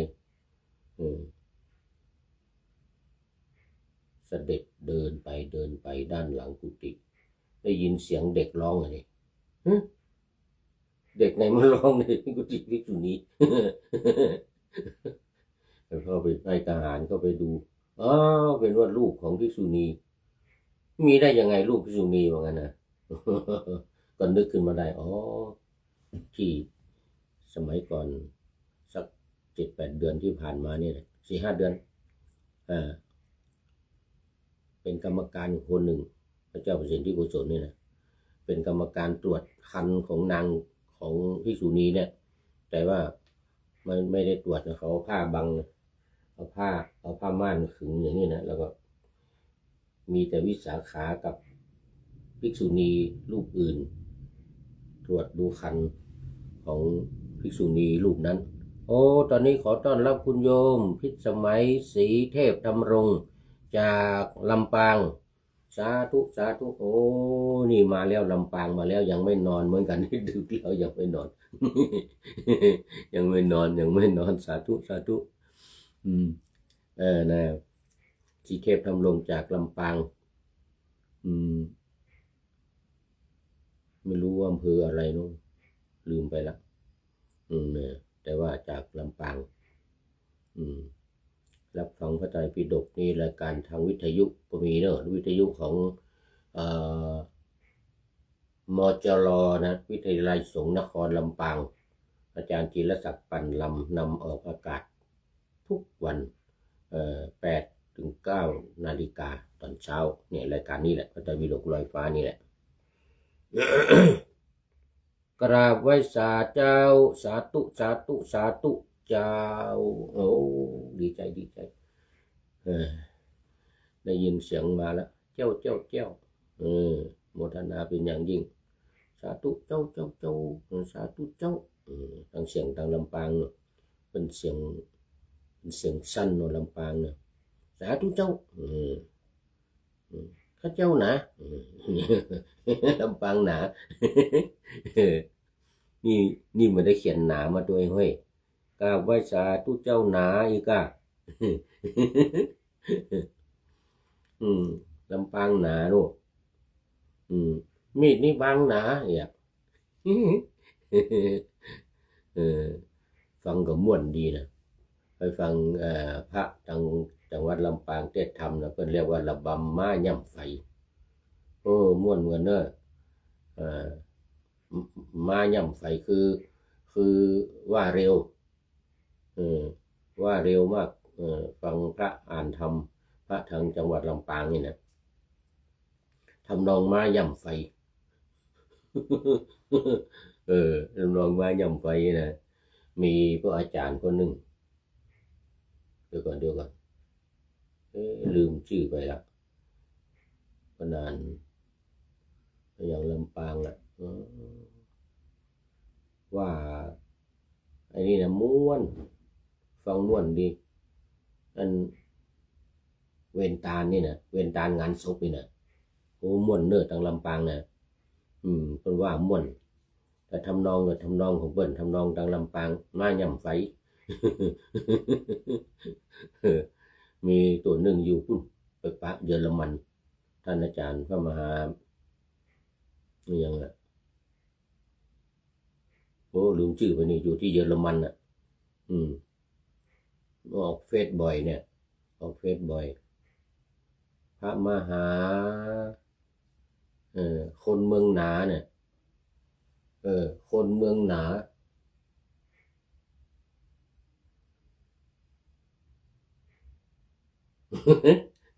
Speaker 1: เสด็จเดินไปด้านหลังกุฏิได้ยินเสียงเด็กร้องอะไรเด็กไหนมาร้องในกุฏิภิกษุณีแล้วก็ไปให้ทหารก็ไปดูเป็นว่าลูกของภิกษุณีมีได้ยังไงลูกภิกษุณีว่างั้นนะก็นึกขึ้นมาได้ที่สมัยก่อนสัก 7-8 เดือนที่ผ่านมาเนี่ย 4-5 เดือนเป็นกรรมการคนหนึ่งพระเจ้าเปรตที่กุศลเนี่ยนะเป็นกรรมการตรวจคันของนางของภิกษุณีเนี่ยแต่ว่ามันไม่ได้ตรวจนะเขาผ้าบังเอาผ้าม่านขึงอย่างนี้นะแล้วก็มีแต่วิสาขากับภิกษุณีรูปอื่นตรวจดูคันของภิกษุณีรูปนั้นตอนนี้ขอต้อนรับคุณโยมพิสมัยศรีเทพธำรงจากลำปางสาธุนี่มาแล้วลำปางมาแล้วยังไม่นอนเหมือนกันดึกแล้วยังไม่นอน ยังไม่นอนสาธุนะศรีเทพธำรงจากลำปางไม่รู้ว่าอำเภออะไรนู้นลืมไปละแต่ว่าจากลำปางรับฟังพระไตรปิฎกนี่รายการทางวิทยุก็มีเนอะวิทยุของมจรนะวิทยาลัยสงฆ์นครลำปางอาจารย์จิรศักดิ์ปั่นลำนำออกอากาศทุกวัน8-9 นาฬิกาตอนเช้าเนี่ยรายการนี้แหละพระไตรปิฎกลอยฟ้านี่แหละ กราบไหว้สาเจ้าสาธุเจ้าดีใจได้ยินเสียงมาแล้วเจ้าโมทนาเป็นอย่างยิ่งสาธุเจ้าสาธุเจ้าทั้งเสียงทางลำปางเป็นเสียงสั้นของลำปางเนี่ยสาธุเจ้าข้าเจ้านะลำปางหนานี่มันได้เขียนหนามาตัวเองเฮ้ยกราบไหว้สาธุเจ้าหนาอีกอ่ะลำปางหนาลูกมีดนี่บางหนาอย่าฟังก็ม่วนดีนะไปฟังพระทางจังหวัดลำปางเทศธรรมนะเพิ่นเรียกว่าระบำม้าย่ำไฟม่วนเหมือนเนอะม้าย่ำไฟคือว่าเร็วว่าเร็วมากฟังพระอ่านธรรมพระทางจังหวัดลำปางนี่นะทำนองม้าย่ำไฟทำนองม้าย่ำไฟนะมีพระอาจารย์คนหนึ่งเดี๋ยวก่อนลืมชื่อไปละก็นานอย่างลำปางอ่ะว่าไอ้นี่นะม้วนฟังม่วนดีอันเวนตาลนี่นะเวนตาลงานศพนี่นะม่วนเนื้อทางลำปางนะเพิ่นว่าม่วนแต่ทำนองของเพิ่นทำนองทางลำปางมาย่ำไฟ มีตัวหนึ่งอยู่พุ่นไปปะเยอรมันท่านอาจารย์พระมหาอย่างอ่ะลืมชื่อไปนี่อยู่ที่เยอรมันอ่ะออกเฟซบ่อยเนี่ยออกเฟซบ่อยพระมหาคนเมืองหนาเนี่ยคนเมืองหนา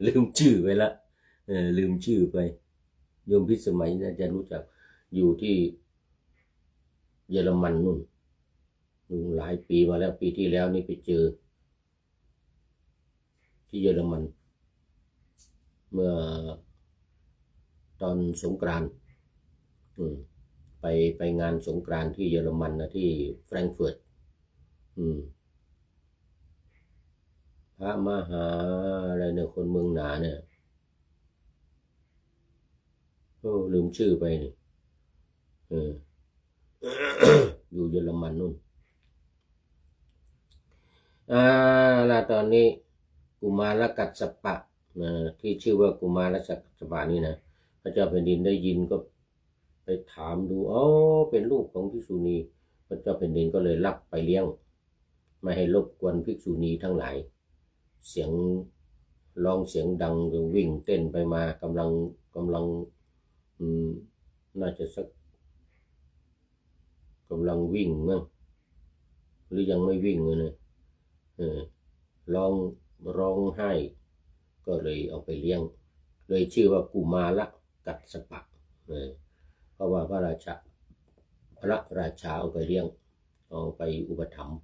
Speaker 1: ลืมชื่อไปละลืมชื่อไปโยมพิสมัยน่าจะรู้จักอยู่ที่เยอรมันนู่นหลายปีมาแล้วปีที่แล้วนี่ไปเจอ ที่เยอรมันเมื่อตอนสงกรานต์ไปงานสงกรานต์ที่เยอรมันนะที่แฟรงก์เฟิร์ตพระมหาอะไรเนี่ยคนเมืองหนาเนี่ยลืมชื่อไปนี่อยู่เยอรมันนู่นล่ะตอนนี้กุมารกัสสปะที่ชื่อว่ากุมารกัสสปะนี่นะพระเจ้าแผ่นดินได้ยินก็ไปถามดูเป็นลูกของภิกษุณีพระเจ้าแผ่นดินก็เลยรับไปเลี้ยงไม่ให้รบกวนภิกษุณีทั้งหลายเสียงร้องเสียงดังวิ่งเต้นไปมากำลังน่าจะสักกำลังวิ่งมั้งหรือยังไม่วิ่งเลยร้องไห้ก็เลยเอาไปเลี้ยงเลยชื่อว่ากุมารกัสสปะเพราะว่าพระราชาเอาไปเลี้ยงเอาไปอุปถัมภ์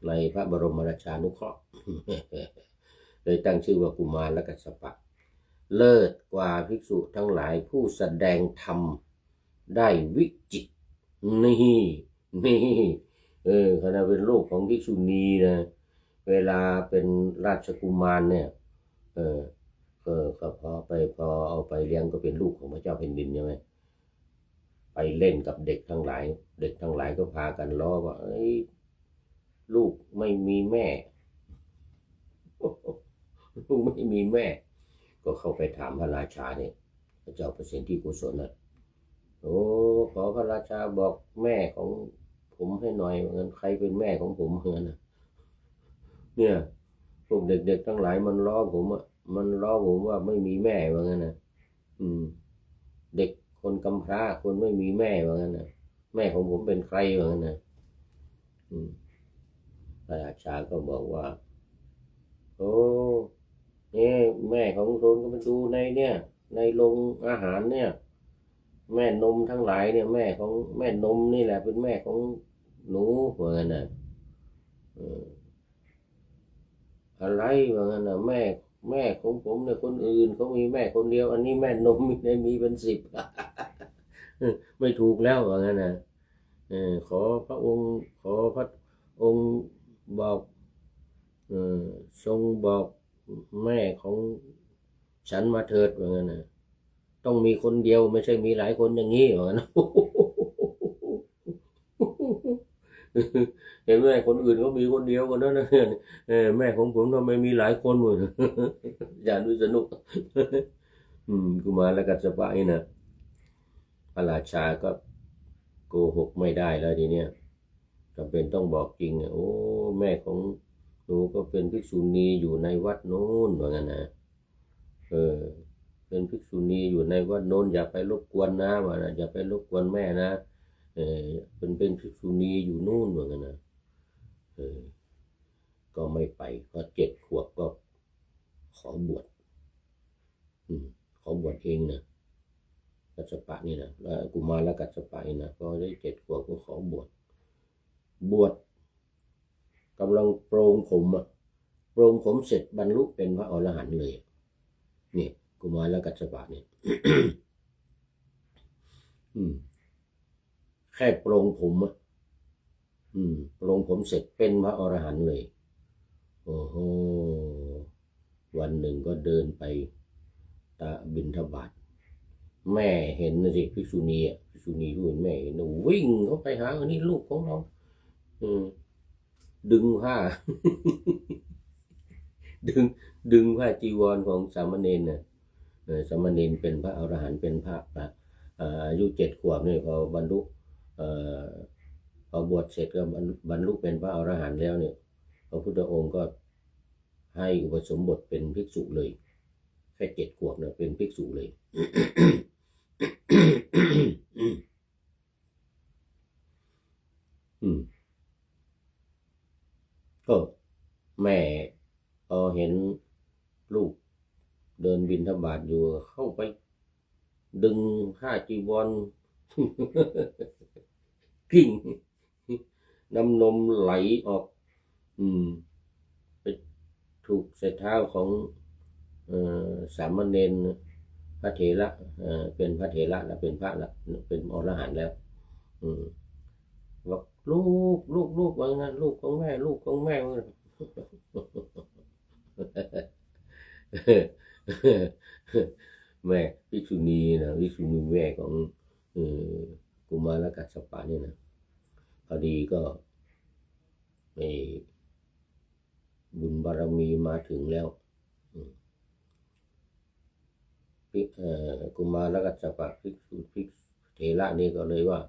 Speaker 1: ในพระบรมราชานุเคราะห์เลยตั้งชื่อว่ากุมารกัสสปะเลิศกว่าภิกษุทั้งหลายผู้แสดงธรรมได้วิจิตรนี่ขณะเป็นลูกของภิกษุณีนะเวลาเป็นราชกุมารเนี่ยก็พอเอาไปเลี้ยงก็เป็นลูกของพระเจ้าแผ่นดินใช่ไหมไปเล่นกับเด็กทั้งหลายก็พากันล้อว่าลูกไม่มีแม่ลูกไม่มีแม่ก็เข้าไปถามพระราชาเนี่ยพระเจ้าประสิทธิโกศลนะขอพระราชาบอกแม่ของผมให้หน่อยเงินใครเป็นแม่ของผมเงินเนี่ยพวกเด็กๆทั้งหลายมันล้อผมว่าไม่มีแม่ว่างั้นนะเด็กคนกำพร้าคนไม่มีแม่ว่างั้นนะแม่ของผมเป็นใครว่างั้นนะพระราชาก็บอกว่านี่แม่ของโดนก็ไปดูในโรงอาหารเนี่ยแม่นมทั้งหลายเนี่ยแม่นมนี่แหละเป็นแม่ของหนูว่างั้นนะอะไรว่างั้นนะแม่ของผมเนี่ยคนอื่นเขามีแม่คนเดียวอันนี้แม่นมมีเป็น10ไม่ถูกแล้วว่างั้นนะขอพระองค์บอกทรงบอกแม่ของฉันมาเถิดว่างั้นนะต้องมีคนเดียวไม่ใช่มีหลายคนอย่างนี้ว่างั้นเห็นไหมคนอื่นเขามีคนเดียวกันนั่นนะแม่ของผมทำไมมีหลายคนหมดอย่าดูสนุกกุมารกัสสปะนี่นะพระราชาก็โกหกไม่ได้แล้วทีเนี้ยจำเป็นต้องบอกจริงแม่ของหนูก็เป็นภิกษุณีอยู่ในวัดโน้นว่างั้นนะเป็นภิกษุณีอยู่ในวัดโน้นอย่าไปรบกวนนะว่านะอย่าไปรบกวนแม่นะเป็นภิกษุณีอยู่นู่นว่างั้นนะก็ไม่ไปพอ7 ขวบก็ขอบวชเองนะกัสสปะนี่นะแล้วกุมารกัสสปะนี่นะก็ได้7 ขวบก็ขอบวชกำลังโปรงผมเสร็จบรรลุเป็นพระอรหันต์เลยนี่กุมารกัสสปะเนี่ยแค่โปรงผมโปรงผมเสร็จเป็นพระอรหันต์เลยโอ้โหวันหนึ่งก็เดินไปบิณฑบาตแม่เห็นนะสิภิกษุณีด้วยแม่เห็นวิ่งเข้าไปหาอันนี้ลูกของเราดึงผ้า ดึงผ้าจีวรของสามเณรน่ะสามเณรเป็นพระอรหันต์เป็นพระอายุ7 ขวบนี่พอบรรลุพอบวชเสร็จก็บรรลุเป็นพระอรหันต์แล้วเนี่ยพระพุทธองค์ก็ให้อุปสมบทเป็นภิกษุเลยแค่7 ขวบเนี่ยเป็นภิกษุเลย ก็แม่พอเห็นลูกเดินบิณฑบาตอยู่เข้าไปดึงผ้าจีวรกิ่งน้ำนมไหลออกไปถูก ส่เท้าของสามเณรพระเถระเป็นพระเถระแล้วเป็นพระแล้วเป็นอรหันต์แล้วบอกลูกว่างั้นลูกของแม่ลูกของแม่แม่ภิกษุณีนะภิกษุณีแม่ของกุมารกัสสปะเนี่ยนะพอดีก็บุญบารมีมาถึงแล้วกุมารกัสสปะภิกษุเถระนี่ก็เลยว่า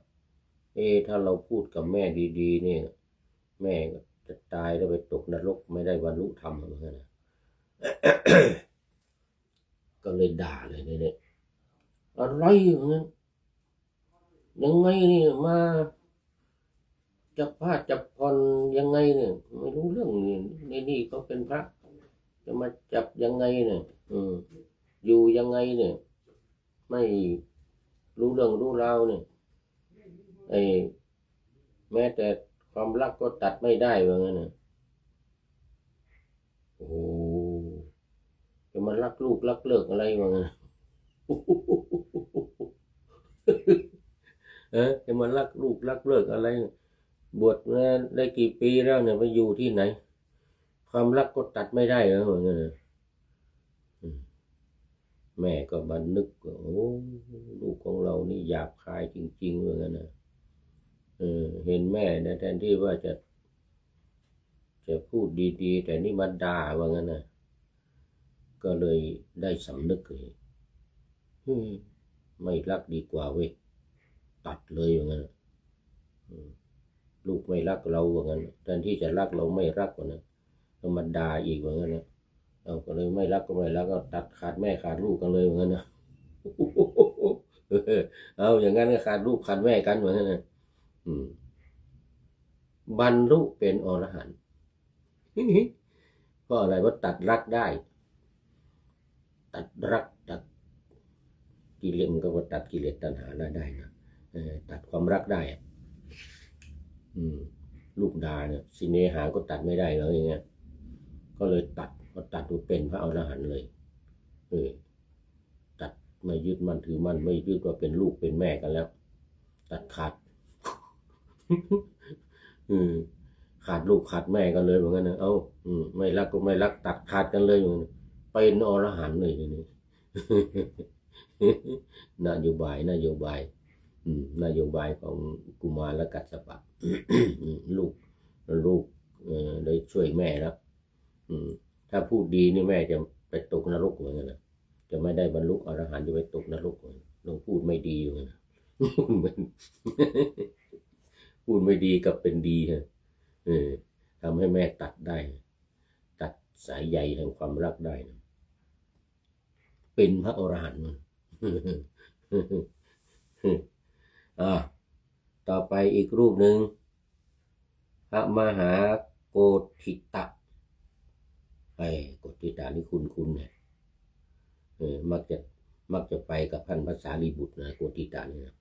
Speaker 1: ถ้าเราพูดกับแม่ดีๆเนี่ยแม่จะตายแล้วไปตกนรกไม่ได้บรรลุธรรมเหมือนกันนะก็เลยด่าเลยเนี่ยอะไรอย่างนั้นยังไงนี่มาจับพาจับผ่อนยังไงเนี่ยไม่รู้เรื่องนี่เขาเป็นพระจะมาจับยังไงเนี่ยอยู่ยังไงเนี่ยไม่รู้เรื่องรู้ราวเนี่ยแม้แต่ความรักก็ตัดไม่ได้ว่างั้นนะโอ้จะมารักลูกรักเลิกอะไรว่างั้นจะมารักลูกรักเลิกอะไรบวชมาได้กี่ปีแล้วเนี่ยไปอยู่ที่ไหนความรักก็ตัดไม่ได้แล้วว่างั้นนะแม่ก็บันนึกว่าโอ้ลูกของเรานี่หยาบคายจริงๆว่างั้นนะเห็นแม่นะแทนที่ว่าจะพูดดีๆแต่นี่มาด่าว่างั้นนะก็เลยได้สำนึกเลยไม่รักดีกว่าเว้ยตัดเลยว่างั้นลูกไม่รักเราว่างั้นแทนที่จะรักเราไม่รักว่านั้นก็มาด่าอีกว่างั้นนะเราก็เลยไม่รักก็ไม่รักก็ตัดขาดแม่ขาดลูกกันเลยว่างั้นนะเอาอย่างนั้นก็ขาดลูกขาดแม่กันว่างั้นนะบรรลุเป็นอรหันต์เพราะอะไรว่าตัดรักได้ตัดรักตัดกิเลสมันก็ว่าตัดกิเลสตัณหาได้นะตัดความรักได้ลูกดาเนี่ยสิเนหาก็ตัดไม่ได้แล้วอย่างเงี้ยก็เลยตัดพอตัดดูเป็นพระอรหันต์เลยตัดไม่ยึดมั่นถือมั่นไม่ยึดว่าเป็นลูกเป็นแม่กันแล้วตัดขาดขาดลูกขาดแม่กันเลยเหมือนกันนะไม่รักก็ไม่รักตัดขาดกันเลยเหมือนกันเป็นอรหันต์เลยทีนี้นโยบายนโยบายของกุมารกัสสปะลูกได้ช่วยแม่แล้วถ้าพูดดีนี่แม่จะไปตกนรกเหมือนกันนะจะไม่ได้บรรลุอรหันต์จะไปตกนรกเหมือนลองพูดไม่ดีอยู่นะพูดไม่ดีกับเป็นดีฮะทำให้แม่ตัดได้ตัดสายใยแห่งความรักได้นะเป็นพระอรหันต์ต่อไปอีกรูปหนึ่งพระมหาโกฏิตะโกฏิตะนี่คุณเนี่ยมักจะไปกับท่านพระสารีบุตรนะโกฏิตะนี่นะ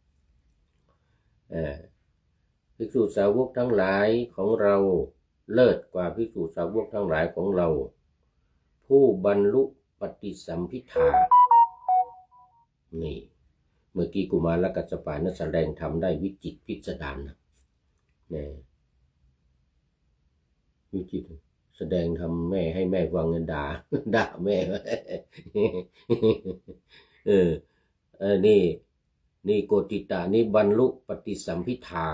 Speaker 1: ภิกษุสาวกทั้งหลายของเราเลิศกว่าภิกษุสาวกทั้งหลายของเราผู้บรรลุปฏิสัมภิทานี่เมื่อกี้กุมารกัสสปะนั้นแสดงธรรมได้วิจิตรพิสดารนะวิจิตรแสดงธรรมแม่ให้แม่ฟังเงินด่าแม่นี่โกฏิตะนี่บรรลุปฏิสัมภิทา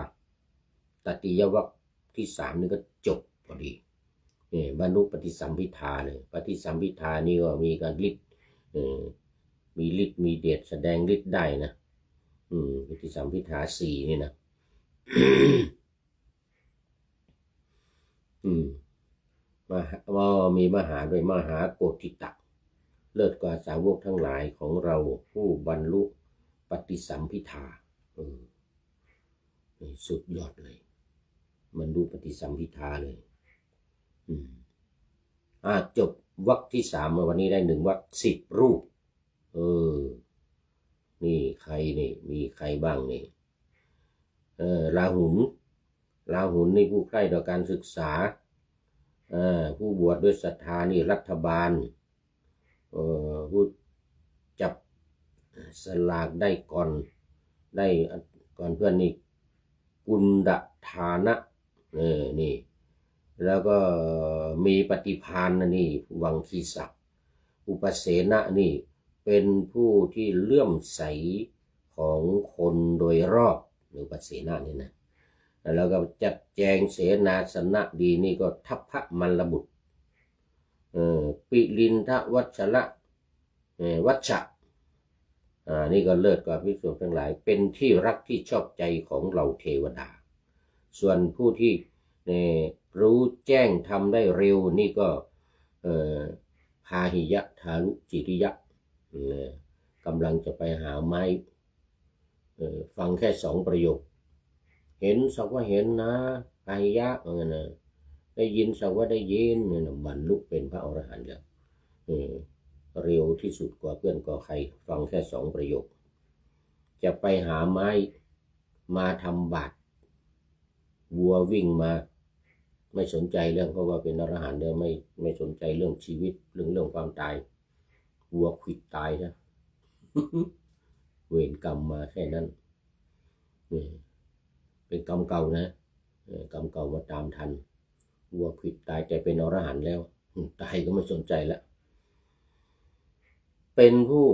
Speaker 1: ตติยวรรคที่3นี่ก็จบพอดีบรรลุปฏิสัมภิทาเลยปฏิสัมภิทานี่ก็มีการฤทธิ์มีฤทธิ์มีเดชแสดงฤทธิ์ได้นะปฏิสัมภิทา4นี่นะมีมหาด้วยมหาโกฏิตะเลิศกว่าสาวกทั้งหลายของเราผู้บรรลุปฏิสัมภิทาสุดยอดเลยมันดูปฏิสัมภิทาเลยจบวรรคที่3วันนี้ได้1 วรรค10 รูปนี่ใครนี่มีใครบ้างนี่ราหุลนี่ผู้ใกล้ต่อการศึกษา ผู้บวชด้วยศรัทธานี่รัฐบาลผู้จับสลากได้ก่อนเพื่อนนี่กุณฑฐานะนี่แล้วก็มีปฏิภาณนี่วังคีศักดิ์อุปเสนะนี่เป็นผู้ที่เลื่อมใสของคนโดยรอบหรืออุปเสนะนี่นะแล้วก็จัดแจงเสนาสนะดีนี่ก็ทัพพะมัลลบุตรปิลินทวัชระวัชชะนี่ก็เลิศกว่าภิกษุทั้งหลายเป็นที่รักที่ชอบใจของเราเทวดาส่วนผู้ที่รู้แจ้งทำได้เร็วนี่ก็พาหิยะทารุจิริยะกำลังจะไปหาไม้ฟังแค่2 ประโยคเห็นสักว่าเห็นนะพาหิยะได้ยินสักว่าได้ยินบรรลุเป็นพระอรหันต์แล้วเร็วที่สุดกว่าเพื่อนกว่าใครฟังแค่2 ประโยคจะไปหาไม้มาทำบาตรวัววิ่งมาไม่สนใจเรื่องเพราะว่าเป็นอรหันต์แล้วไม่สนใจเรื่องชีวิตเรื่องความตายวัวขวิดตายนะเวรกรรมมาแค่นั้นเป็นกรรมเก่านะกรรมเก่ามาตามทันวัวขวิดตายแต่เป็นอรหันต์แล้วตายก็ไม่สนใจแล้วเป็นผู้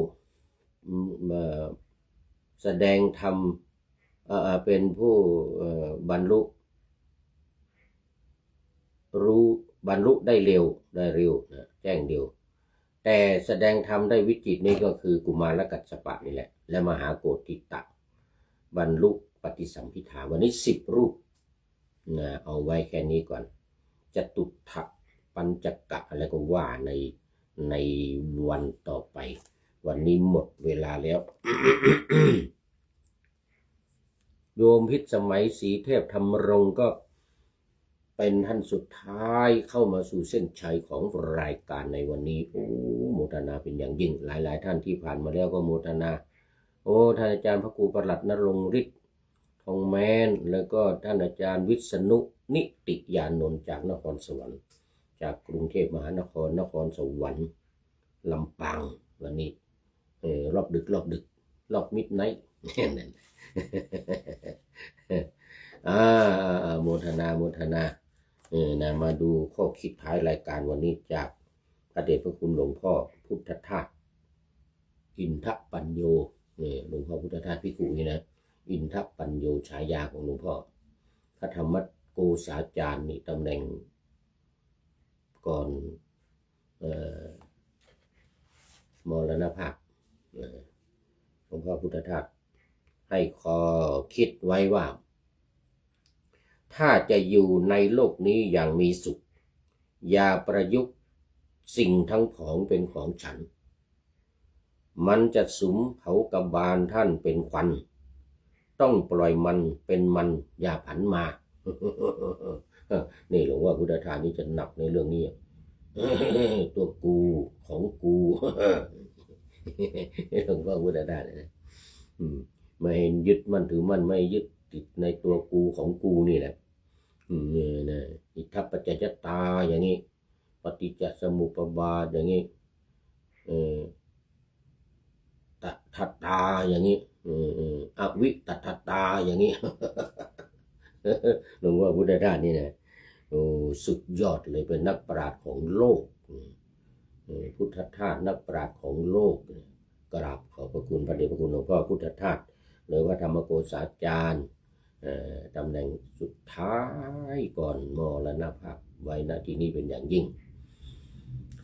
Speaker 1: แสดงธรรมเป็นผู้บรรลุได้เร็วนะแจ้งเร็วแต่แสดงธรรมได้วิจิตรนี่ก็คือกุมารกัสสปะนี่แหละและมหาโกฏิตะบรรลุปฏิสัมภิทาวันนี้10 รูปนะเอาไว้แค่นี้ก่อนจตุถะปัญจกะอะไรก็ว่าในวันต่อไปวันนี้หมดเวลาแล้ว โยมพิสมัยศรีเทพธรรมรงค์ก็เป็นท่านสุดท้ายเข้ามาสู่เส้นชัยของรายการในวันนี้โมทนาเป็นอย่างยิ่งหลายท่านที่ผ่านมาแล้วก็โมทนาท่านอาจารย์พระครูประหลัดณรงค์ฤทธิ์ทองแมนแล้วก็ท่านอาจารย์วิษณุนิติยานนท์จากนครสวรรค์จากกรุงเทพมหานครนครสวรรค์ลำปางวันนี้รอบดึกรอบมิดไนท์นั่นโมทนานะมาดูข้อคิดท้ายรายการวันนี้จากพระเดชพระคุณหลวงพ่อพุทธทาสอินทปัญโยหลวงพ่อพุทธทาสภิกขุนี่นะอินทปัญโยฉายาของหลวงพ่อพระธรรมโกษาจารย์นี่ตำแหน่งก่อนมรณภาพหลวงพ่อพุทธทาสให้ข้อคิดไว้ว่าถ้าจะอยู่ในโลกนี้อย่างมีสุขอย่าประยุกต์สิ่งทั้งของเป็นของฉันมันจะสุมเผากบาลท่านเป็นควันต้องปล่อยมันเป็นมันอย่าผันมา นี่หลวงพ่อพุทธทาสนี่จะหนักในเรื่องนี้ ตัวกูของกู หลวงพ่อพุทธทาสนะไม่ยึดมันถือมันไม่ยึดติดในตัวกูของกูนี่แหละนี่นะอิทัปปัจจยตาอย่างนี้ปฏิจจสมุปบาทอย่างนี้ตัทตาอย่างนี้อวิตัทตาอย่างนี้ หลวงพ่อพุทธทาสนี่นะสุดยอดเลยเป็นนักปราชญ์ของโลกพุทธทาสนักปราชญ์ของโลกกราบขอบพระคุณพระเดชพระคุณหลวงพ่อพุทธทาสหรือว่าธรรมโกษาจารย์ตำแหน่งสุดท้ายก่อนมรณภาพไว้ณที่นี้เป็นอย่างยิ่ง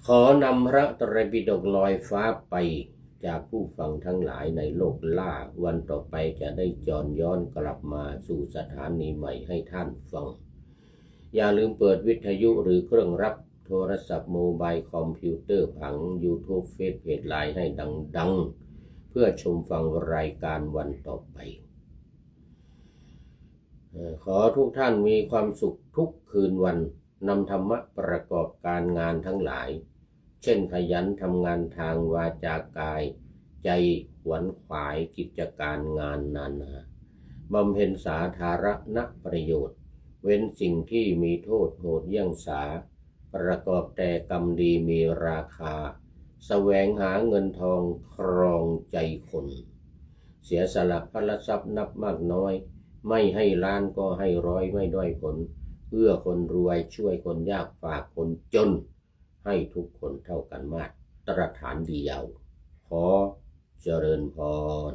Speaker 1: ขอนำพระไตรปิฎกลอยฟ้าไปจากผู้ฟังทั้งหลายในโลกล่าวันต่อไปจะได้จรย้อนกลับมาสู่สถานีใหม่ให้ท่านฟังอย่าลืมเปิดวิทยุหรือเครื่องรับโทรศัพท์โมบายคอมพิวเตอร์ผัง YouTube เฟซเพจไลน์ให้ดังเพื่อชมฟังรายการวันต่อไปขอทุกท่านมีความสุขทุกคืนวันนำธรรมะประกอบการงานทั้งหลายเช่นขยันทำงานทางวาจากายใจขวนขวายกิจการงานนานาบำเพ็ญสาธารณประโยชน์เว้นสิ่งที่มีโทษโหดเยี่ยงสา ประกอบแต่กรรมดีมีราคาแสวงหาเงินทองครองใจคนเสียสละพละทรัพย์นับมากน้อยไม่ให้ล้านก็ให้ร้อยไม่ด้อยผลเอื้อคนรวยช่วยคนยากฝากคนจนให้ทุกคนเท่ากันมาตรฐานเดียวขอเจริญพร